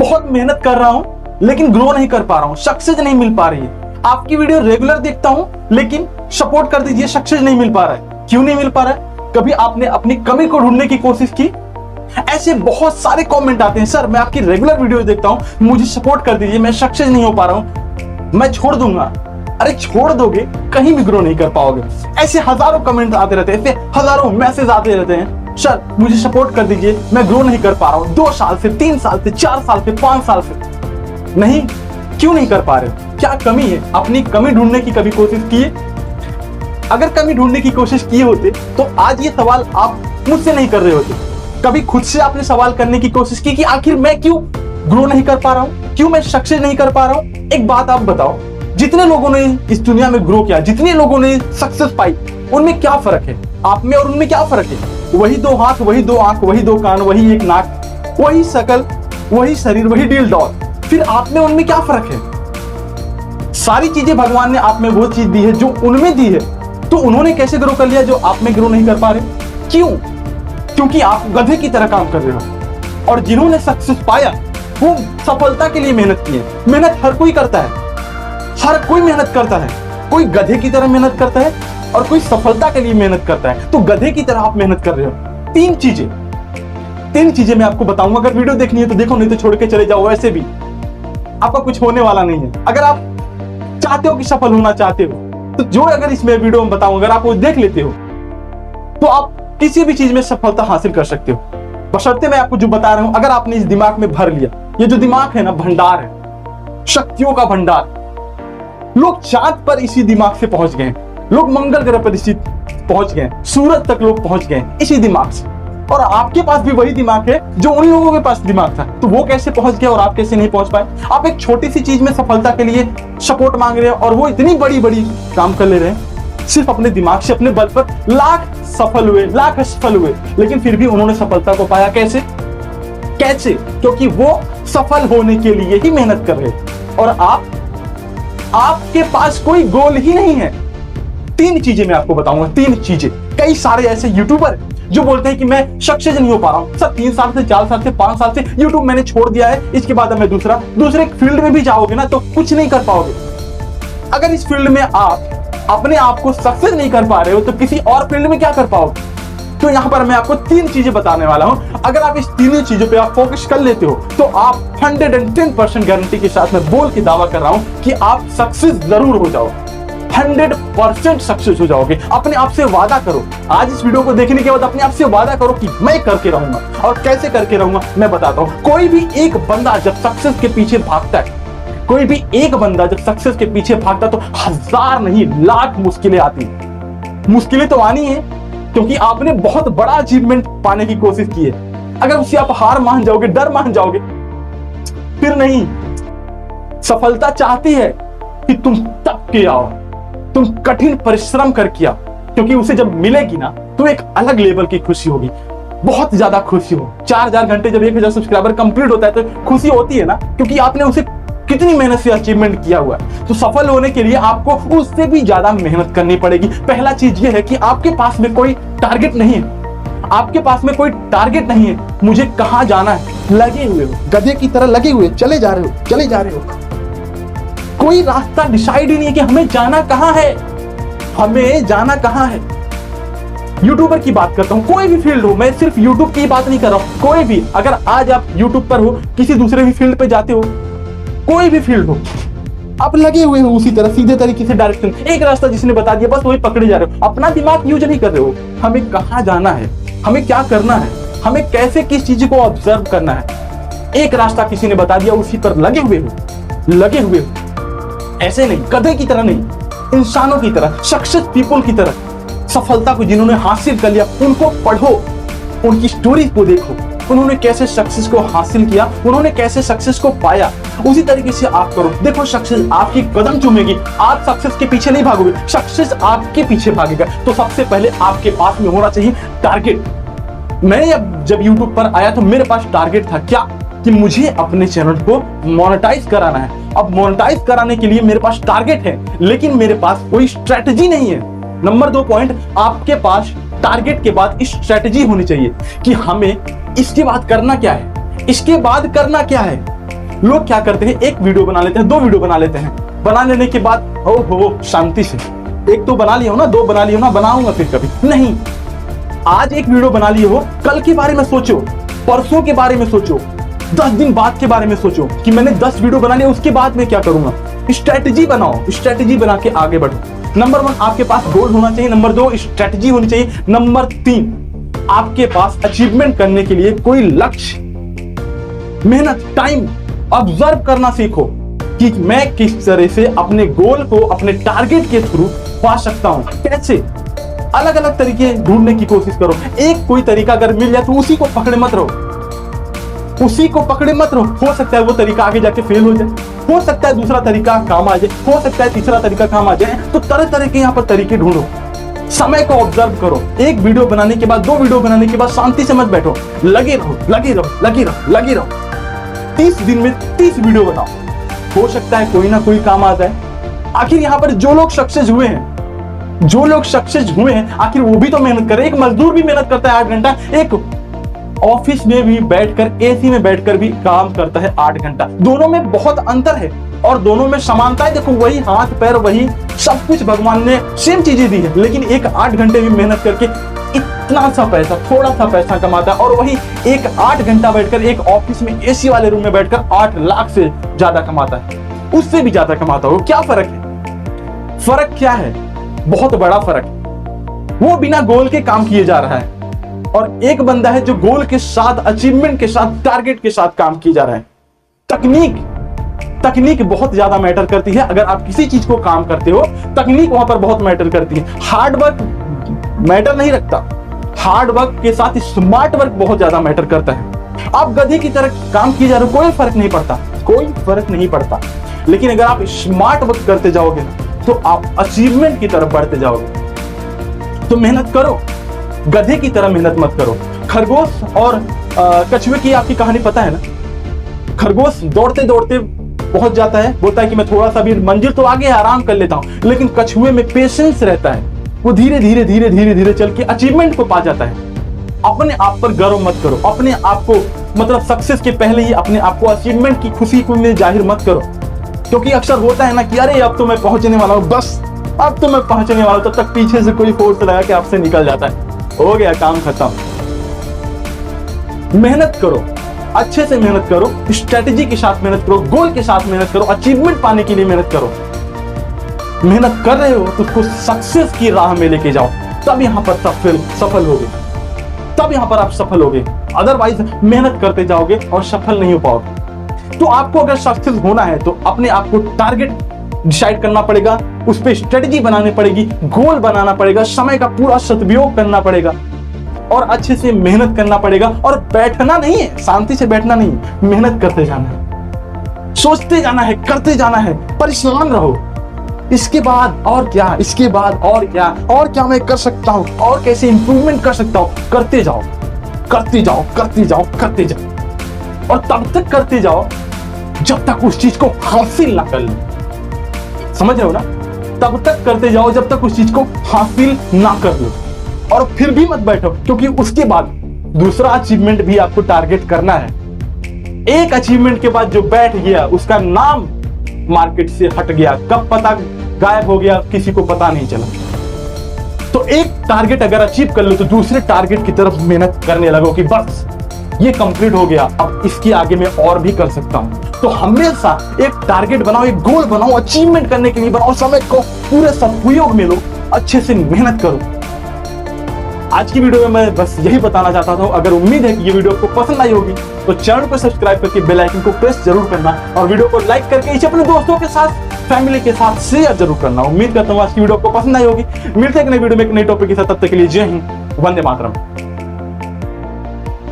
बहुत मेहनत कर रहा हूं लेकिन ग्रो नहीं कर पा रहा हूं, सक्सेस नहीं मिल पा रही है। आपकी वीडियो रेगुलर देखता हूं लेकिन सपोर्ट कर दीजिए, सक्सेस नहीं मिल पा रहा है। क्यों नहीं मिल पा रहा है? कभी आपने अपनी कमी को ढूंढने की कोशिश की? ऐसे बहुत सारे कमेंट आते हैं, सर मैं आपकी रेगुलर वीडियो देखता हूं, मुझे सपोर्ट कर दीजिए, मैं सक्सेस नहीं हो पा रहा हूं, मैं छोड़ दूंगा। अरे छोड़ दोगे कहीं भी ग्रो नहीं कर पाओगे। ऐसे हजारों कमेंट आते रहते हैं, ऐसे हजारों मैसेज आते रहते हैं, सर मुझे सपोर्ट कर दीजिए, मैं ग्रो नहीं कर पा रहा हूं 2 साल से, 3 साल से, 4 साल से, 5 साल से। नहीं, क्यों नहीं कर पा रहे? क्या कमी है? अपनी कमी ढूंढने की कभी कोशिश किए? अगर कमी ढूंढने की कोशिश किए होते तो आज ये सवाल आप मुझसे नहीं कर रहे होते। कभी खुद से आपने सवाल करने की कोशिश की कि आखिर मैं क्यों ग्रो नहीं कर पा रहा हूं, क्यों मैं सक्सेस नहीं कर पा रहा हूं? एक बात आप बताओ, जितने लोगों ने इस दुनिया में ग्रो किया, जितने लोगों ने सक्सेस पाई, उनमें क्या फर्क है? आप में और उनमें क्या फर्क है? वही 2 हाथ, वही 2 आंख, वही 2 कान, वही 1 नाक, वही शकल, वही शरीर, वही दिल डॉल। फिर आप में उनमें क्या फर्क है? सारी चीजें भगवान ने आप में वो चीज दी है जो उनमें दी है, तो उन्होंने कैसे ग्रो कर लिया जो आप में ग्रो नहीं कर पा रहे? क्यों? क्योंकि आप गधे की तरह काम कर रहे हो। और जिन्होंने सक्सेस पाया वो सफलता के लिए मेहनत की है। मेहनत हर कोई करता है, हर कोई मेहनत करता है। कोई गधे की तरह मेहनत करता है और कोई सफलता के लिए मेहनत करता है। तो गधे की तरह आप मेहनत कर रहे हो। 3 चीजें मैं आपको बताऊंगा। अगर वीडियो देखनी है तो देखो, नहीं तो छोड़ के चले जाओ। वैसे भी आपका कुछ होने वाला नहीं है। अगर आप चाहते हो कि सफल होना चाहते हो तो जो अगर इसमें वीडियो में बताऊं, अगर आप वो देख लेते हो तो आप किसी भी चीज में सफलता हासिल कर सकते हो। बशर्ते मैं आपको जो बता रहा हूं, अगर आपने इस दिमाग में भर लिया। ये जो दिमाग है ना, भंडार है, शक्तियों का भंडार। लोग चांद पर इसी दिमाग से पहुंच गए, लोग मंगल ग्रह पर इसी पहुंच गए, सूरज तक लोग पहुंच गए इसी दिमाग से। और आपके पास भी वही दिमाग है जो उन लोगों के पास दिमाग था। तो वो कैसे पहुंच गया और आप कैसे नहीं पहुंच पाए? आप एक छोटी सी चीज में सफलता के लिए सपोर्ट मांग रहे हैं और वो इतनी बड़ी बड़ी काम कर ले रहे हैं सिर्फ अपने दिमाग से। अपने बल पर लाख असफल हुए, लेकिन फिर भी उन्होंने सफलता को पाया। कैसे? क्योंकि वो सफल होने के लिए ही मेहनत कर रहे हैं और आपके पास कोई गोल ही नहीं है। 3 चीजें मैं आपको बताऊंगा, 3 चीजें। कई सारे ऐसे यूट्यूबर जो बोलते हैं कि मैं सक्सेस नहीं हो पा रहा हूं सर, 3 साल से, 4 साल से, 5 साल से यूट्यूब मैंने छोड़ दिया है, इसके बाद मैं दूसरे फील्ड में भी जाओगे ना तो कुछ नहीं कर पाओगे। अगर इस फील्ड में आप अपने आप को सक्सेस नहीं कर पा रहे हो तो किसी और फील्ड में क्या कर पाओगे? तो यहां पर मैं आपको 3 चीजें बताने वाला हूं। अगर आप इस 3 चीजों पे आप फोकस कर लेते हो तो आप 110% गारंटी के साथ मैं बोल के दावा कर रहा हूं कि आप सक्सेस जरूर हो जाओगे। 100% सक्सेस हो जाओगे। अपने आप से वादा करो। आज इस वीडियो को देखने के बाद अपने आप से वादा करो कि मैं करके रहूंगा। और कैसे करके रहूंगा मैं बताता हूं। कोई भी एक बंदा जब सक्सेस के पीछे भागता है, कोई भी एक बंदा जब सक्सेस के पीछे भागता तो 1000 नहीं लाख मुश्किलें आती हैं। मुश्किलें तो आनी है क्योंकि आपने बहुत बड़ा अचीवमेंट पाने की कोशिश की है। अगर उससे आप हार मान जाओगे, डर मान जाओगे, फिर नहीं। सफलता चाहती है कि तुम तप के आओ, तुम कठिन परिश्रम करके आओ, क्योंकि उसे जब मिलेगी ना तो एक अलग लेवल की खुशी होगी, बहुत ज्यादा खुशी हो। 4000 घंटे जब 1000 सब्सक्राइबर कंप्लीट होता है तो खुशी होती है ना, क्योंकि आपने उसे कितनी मेहनत से अचीवमेंट किया हुआ है। तो सफल होने के लिए आपको उससे भी ज्यादा मेहनत करनी पड़ेगी। पहला चीज ये है कि आपके पास में कोई टारगेट नहीं है। आपके पास में कोई टारगेट नहीं है, मुझे कहां जाना है। लगे हुए हो, गधे की तरह लगे हुए चले जा रहे हो। कोई रास्ता डिसाइड ही नहीं है कि हमें जाना कहां है, हमें जाना कहां है। यूट्यूबर की बात करता हूं, कोई भी फील्ड हो, मैं सिर्फ यूट्यूब की बात नहीं कर रहा हूं। कोई भी, अगर आज आप यूट्यूब पर हो, किसी दूसरे भी फील्ड पे जाते हो, कोई भी फील्ड हो, आप लगे हुए हो उसी तरह, सीधे तरीके से डायरेक्शन, एक रास्ता जिसने बता दिया बस वही पकड़े जा रहे हो। अपना दिमाग यूज नहीं कर रहे हो। हमें कहां जाना है, हमें क्या करना है, हमें कैसे किस चीज को ऑब्जर्व करना है, एक रास्ता किसी ने बता दिया, उसी पर लगे हुए हो। ऐसे नहीं, गधे की तरह नहीं, इंसानों की तरह, सक्सेस पीपल की तरह। सफलता को जिन्होंने हासिल कर लिया उनको पढ़ो, उनकी स्टोरीज को देखो, उन्होंने कैसे सक्सेस को हासिल किया, उन्होंने कैसे सक्सेस को पाया, उसी तरीके से आप करो। देखो सक्सेस आपकी कदम चूमेगी। आप सक्सेस के पीछे नहीं भागोगे, सक्सेस आपके पीछे भागेगा। तो सबसे पहले आपके पास में होना चाहिए टारगेट। मैंने जब YouTube पर आया तो मेरे पास टारगेट था क्या, कि मुझे अपने चैनल को मोनेटाइज कराना है। अब मोनेटाइज कराने के लिए मेरे पास टारगेट है, लेकिन मेरे पास कोई स्ट्रेटजी नहीं है। नंबर 2 पॉइंट, आपके पास टारगेट के बाद स्ट्रेटजी होनी चाहिए कि हमें इसके बाद करना क्या है, इसके बाद करना क्या है। लोग क्या करते हैं, एक वीडियो बना लेते हैं, 2 वीडियो बना लेते हैं, बना लेने के बाद ओहो शांति से, एक तो बना लिया हो ना, 2 बना लिया हो ना, बनाऊंगा फिर कभी नहीं। आज एक वीडियो बना लिए हो, कल के बारे में सोचो, परसों के बारे में सोचो, 10 दिन बाद के बारे में सोचो कि मैंने 10 वीडियो बना लिया, उसके बाद में क्या करूंगा। स्ट्रेटजी बनाओ, स्ट्रेटजी बना के आगे बढ़ो। नंबर 1 आपके पास गोल होना चाहिए, नंबर 2 स्ट्रेटजी होनी चाहिए, नंबर 3 आपके पास अचीवमेंट करने के लिए कोई लक्ष्य, मेहनत, टाइम ऑब्जर्व करना सीखो कि मैं किस तरह से अपने गोल को अपने टारगेट के थ्रू पा सकता हूं, कैसे। अलग अलग तरीके ढूंढने की कोशिश करो, एक कोई तरीका अगर मिल जाए तो उसी को पकड़े मत रहो, उसी को पकड़े मत रहो। हो सकता है वो तरीका आगे जाके फेल हो जाए, हो सकता है दूसरा तरीका काम आ जाए, हो सकता है तीसरा तरीका काम आ जाए, तो तरह तरह के यहाँ पर तरीके ढूंढो। समय को ऑब्जर्व करो, एक वीडियो बनाने के बाद, 2 वीडियो बनाने के बाद शांति से मत बैठो, लगे रहो लगे रहो लगे रहो लगे रहो। 30 दिन में 30 वीडियो बनाओ, हो सकता है कोई ना कोई काम आ जाए। आखिर यहाँ पर जो लोग सक्सेस हुए हैं, जो लोग सक्सेस हुए हैं, आखिर वो भी तो मेहनत कर रहे हैं। एक मजदूर भी मेहनत करता है 8 घंटा, एक ऑफिस में भी बैठकर, एसी में बैठकर भी काम करता है 8 घंटा। दोनों में बहुत अंतर है और दोनों में समानताएं देखो, वही हाथ पैर, वही सब कुछ भगवान ने सेम चीजें दी है, लेकिन एक 8 घंटे भी मेहनत करके इतना सा पैसा, थोड़ा सा पैसा कमाता है, और वही एक 8 घंटा बैठकर एक ऑफिस में एसी वाले रूम में बैठकर 8 लाख से ज्यादा कमाता है, उससे भी ज्यादा कमाता है। क्या फर्क है? फर्क क्या है? बहुत बड़ा फर्क है। वो बिना गोल के काम किए जा रहा है और एक बंदा है जो गोल के साथ, अचीवमेंट के साथ, टारगेट के साथ काम किया जा रहा है। तकनीक बहुत ज्यादा मैटर करती है। अगर आप किसी चीज को काम करते हो, तकनीक वहां पर बहुत मैटर करती है। हार्ड वर्क मैटर नहीं रखता, हार्ड वर्क के साथ स्मार्ट वर्क बहुत ज्यादा मैटर करता है। आप गधे की तरह काम किए जा रहे हो, कोई फर्क नहीं पड़ता, कोई फर्क नहीं पड़ता। लेकिन अगर आप स्मार्ट वर्क करते जाओगे तो आप अचीवमेंट की तरफ बढ़ते जाओगे। तो मेहनत करो, गधे की तरह मेहनत मत करो। खरगोश और कछुए की आपकी कहानी पता है ना? खरगोश दौड़ते दौड़ते पहुंच जाता है, बोलता है कि मैं थोड़ा सा भी मंजिल तो आगे आराम कर लेता हूं, लेकिन कछुए में पेशेंस रहता है, वो धीरे धीरे धीरे धीरे धीरे चल के अचीवमेंट को पा जाता है। अपने आप पर गर्व मत करो, अपने आप को मतलब सक्सेस के पहले ही अपने आप को अचीवमेंट की खुशी को में जाहिर मत करो, क्योंकि अक्सर होता है ना कि अरे अब तो मैं पहुंचने वाला हूं, बस अब तो मैं पहुंचने वाला हूं, तब तक पीछे से कोई फोर्स लगा के आपसे निकल जाता है, हो गया काम खत्म। मेहनत करो, अच्छे से मेहनत करो, स्ट्रेटेजी के साथ मेहनत करो, गोल के साथ मेहनत करो, अचीवमेंट पाने के लिए मेहनत करो। मेहनत कर रहे हो तो उसको सक्सेस की राह में लेके जाओ, तब यहां पर सफल होगे, तब यहां पर आप सफल होगे। अदरवाइज मेहनत करते जाओगे और सफल नहीं हो पाओगे। तो आपको अगर सक्सेस होना है तो अपने आप को टारगेट डिसाइड करना पड़ेगा, उस पर स्ट्रेटजी बनानी पड़ेगी, गोल बनाना पड़ेगा, समय का पूरा सदुपयोग करना पड़ेगा और अच्छे से मेहनत करना पड़ेगा। और बैठना नहीं है, शांति से बैठना नहीं, मेहनत करते जाना है, सोचते जाना है, करते जाना है, परेशान रहो। इसके बाद और क्या, इसके बाद और क्या मैं कर सकता हूं, और कैसे इंप्रूवमेंट कर सकता हूं, करते जाओ करते जाओ करते जाओ करते जाओ, और तब तक करते जाओ जब तक उस चीज को हासिल ना कर लो। समझ रहे हो ना? तब तक करते जाओ जब तक उस चीज को हासिल ना कर लो, और फिर भी मत बैठो, क्योंकि उसके बाद दूसरा अचीवमेंट भी आपको टारगेट करना है। एक अचीवमेंट के बाद जो बैठ गया उसका नाम मार्केट से हट गया, कब पता गायब हो गया किसी को पता नहीं चला। तो एक टारगेट अगर अचीव कर लो तो दूसरे टारगेट की तरफ मेहनत करने लगो कि बस ये कंप्लीट हो गया, अब इसके आगे मैं और भी कर सकता हूं। तो हमेशा एक टारगेट बनाओ, एक गोल बनाओ, अचीवमेंट करने के लिए बनाओ, समय को पूरे सदुपयोग में लो, अच्छे से मेहनत करो। आज की वीडियो में मैं बस यही बताना चाहता था। अगर उम्मीद है कि ये वीडियो आपको पसंद आई होगी तो चैनल को सब्सक्राइब करके बेल आइकन को प्रेस जरूर करना, और वीडियो को लाइक करके इसे अपने दोस्तों के साथ, फैमिली के साथ शेयर जरूर करना। उम्मीद करता हूँ आज की वीडियो आपको पसंद आई होगी। मिलते हैं एक नई वीडियो में एक नई टॉपिक के साथ, तब तक के लिए जय हिंद, वंदे मातरम।